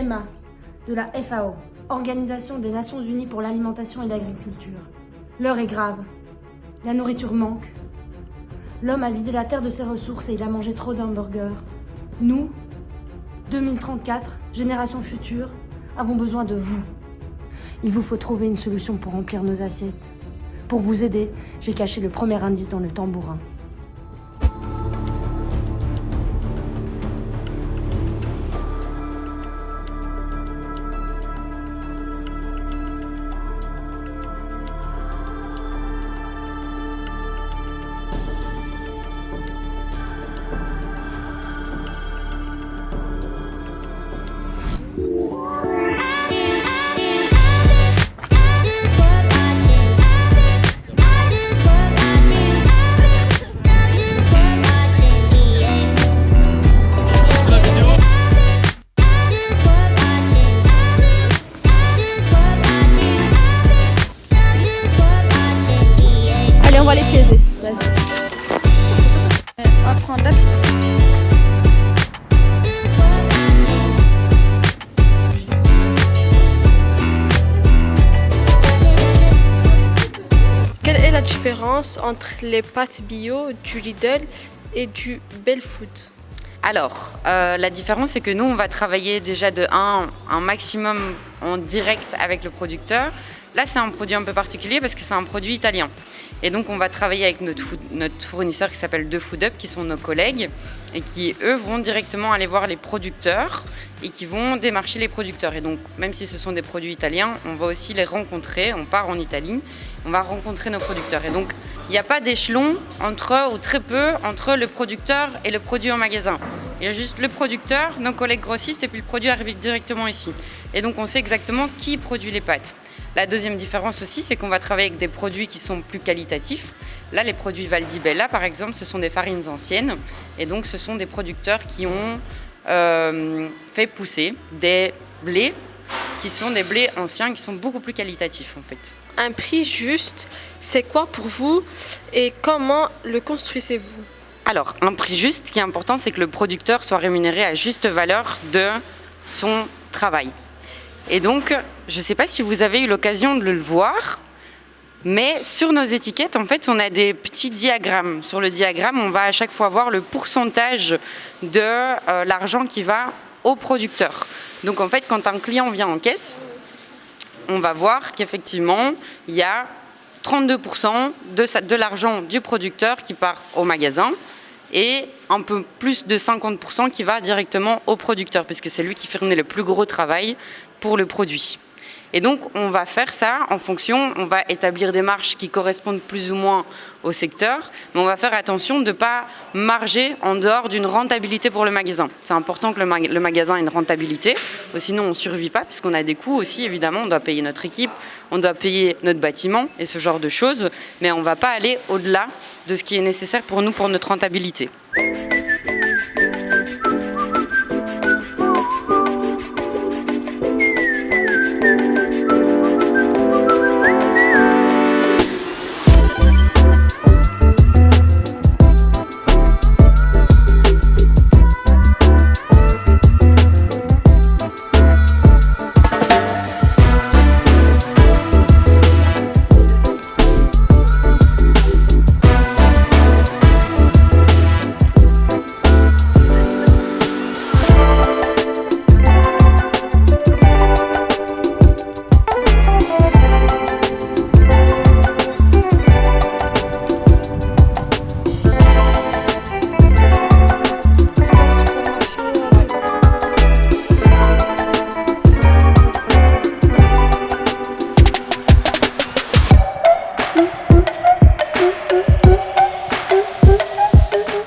PMA de la FAO, Organisation des Nations Unies pour l'alimentation et l'agriculture. L'heure est grave. La nourriture manque. L'homme a vidé la terre de ses ressources et il a mangé trop d'hamburgers. Nous, 2034, génération future, avons besoin de vous. Il vous faut trouver une solution pour remplir nos assiettes. Pour vous aider, j'ai caché le premier indice dans le tambourin. Allez, on va les piéger. Vas-y. On va prendre la petite. Quelle est la différence entre les pâtes bio du Lidl et du Belfood? Alors, la différence, c'est que nous, on va travailler déjà de un maximum en direct avec le producteur. Là, c'est un produit un peu particulier parce que c'est un produit italien. Et donc, on va travailler avec notre fournisseur qui s'appelle 2Food Up, qui sont nos collègues, et qui, eux, vont directement aller voir les producteurs et qui vont démarcher les producteurs. Et donc, même si ce sont des produits italiens, on va aussi les rencontrer. On part en Italie, on va rencontrer nos producteurs. Et donc, il n'y a pas d'échelon ou très peu, entre le producteur et le produit en magasin. Il y a juste le producteur, nos collègues grossistes, et puis le produit arrive directement ici. Et donc, on sait exactement qui produit les pâtes. La deuxième différence aussi, c'est qu'on va travailler avec des produits qui sont plus qualitatifs. Là, les produits Valdibella, par exemple, ce sont des farines anciennes. Et donc, ce sont des producteurs qui ont fait pousser des blés qui sont des blés anciens, qui sont beaucoup plus qualitatifs, en fait. Un prix juste, c'est quoi pour vous et comment le construisez-vous? Alors, un prix juste, ce qui est important, c'est que le producteur soit rémunéré à juste valeur de son travail. Et donc, je ne sais pas si vous avez eu l'occasion de le voir, mais sur nos étiquettes, en fait, on a des petits diagrammes. Sur le diagramme, on va à chaque fois voir le pourcentage de l'argent qui va au producteur. Donc, en fait, quand un client vient en caisse, on va voir qu'effectivement, il y a 32% de l'argent du producteur qui part au magasin et un peu plus de 50% qui va directement au producteur, puisque c'est lui qui fournit le plus gros travail pour le produit. Et donc, on va faire ça en fonction, on va établir des marges qui correspondent plus ou moins au secteur, mais on va faire attention de ne pas marger en dehors d'une rentabilité pour le magasin. C'est important que le magasin ait une rentabilité, sinon on ne survit pas, puisqu'on a des coûts aussi, évidemment, on doit payer notre équipe, on doit payer notre bâtiment et ce genre de choses, mais on ne va pas aller au-delà de ce qui est nécessaire pour nous, pour notre rentabilité.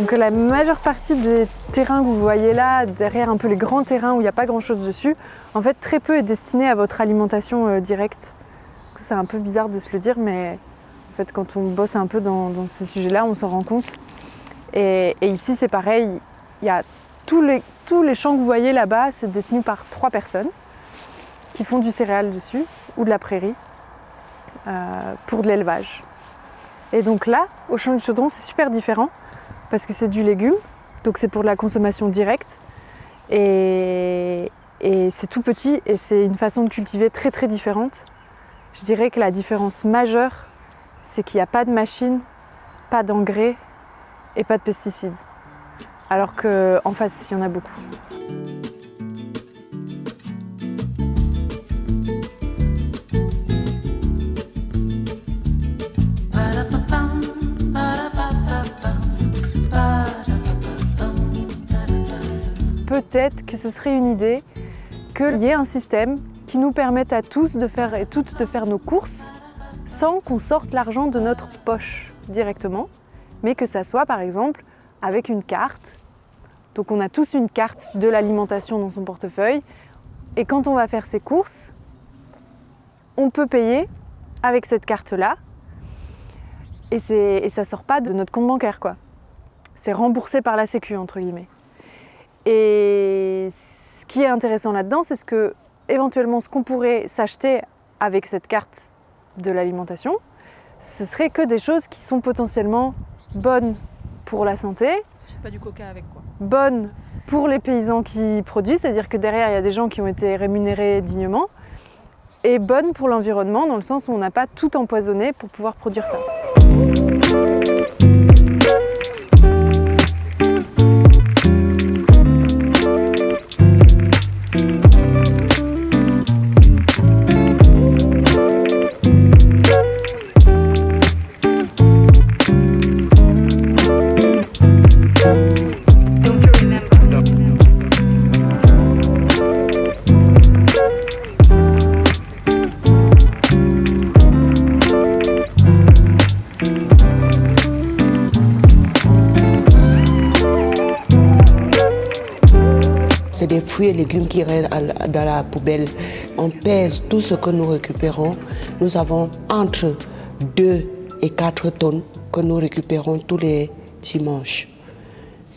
Donc la majeure partie des terrains que vous voyez là, derrière un peu les grands terrains où il n'y a pas grand chose dessus, en fait très peu est destiné à votre alimentation directe. C'est un peu bizarre de se le dire, mais en fait quand on bosse un peu dans ces sujets-là, on s'en rend compte. Et ici c'est pareil, il y a tous les champs que vous voyez là-bas, c'est détenu par 3 personnes qui font du céréal dessus ou de la prairie pour de l'élevage. Et donc là, au champ du Chaudron, c'est super différent parce que c'est du légume, donc c'est pour de la consommation directe. Et Et c'est tout petit et c'est une façon de cultiver très très différente. Je dirais que la différence majeure, c'est qu'il n'y a pas de machine, pas d'engrais et pas de pesticides. Alors qu'en face, il y en a beaucoup. Peut-être que ce serait une idée qu'il y ait un système qui nous permette à tous de faire et toutes de faire nos courses sans qu'on sorte l'argent de notre poche directement, mais que ça soit par exemple avec une carte. Donc on a tous une carte de l'alimentation dans son portefeuille et quand on va faire ses courses, on peut payer avec cette carte-là et ça ne sort pas de notre compte bancaire, quoi. C'est remboursé par la Sécu, entre guillemets. Et ce qui est intéressant là-dedans, c'est que éventuellement ce qu'on pourrait s'acheter avec cette carte de l'alimentation, ce serait que des choses qui sont potentiellement bonnes pour la santé, Pas du coca avec quoi. bonnes pour les paysans qui produisent, c'est-à-dire que derrière il y a des gens qui ont été rémunérés dignement, et bonnes pour l'environnement dans le sens où on n'a pas tout empoisonné pour pouvoir produire ça. C'est des fruits et légumes qui restent dans la poubelle. On pèse tout ce que nous récupérons. Nous avons entre 2 et 4 tonnes que nous récupérons tous les dimanches.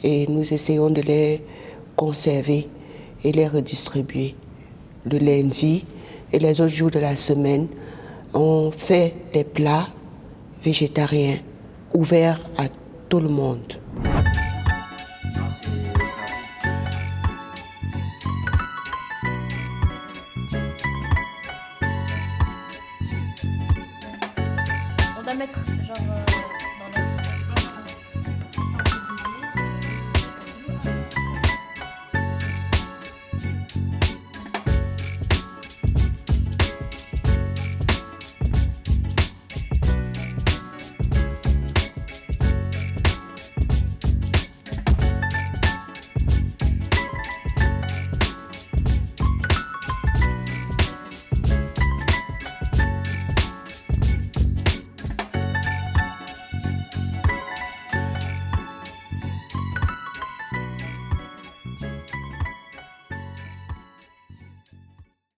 Et nous essayons de les conserver et les redistribuer. Le lundi et les autres jours de la semaine, on fait des plats végétariens ouverts à tout le monde. On doit mettre genre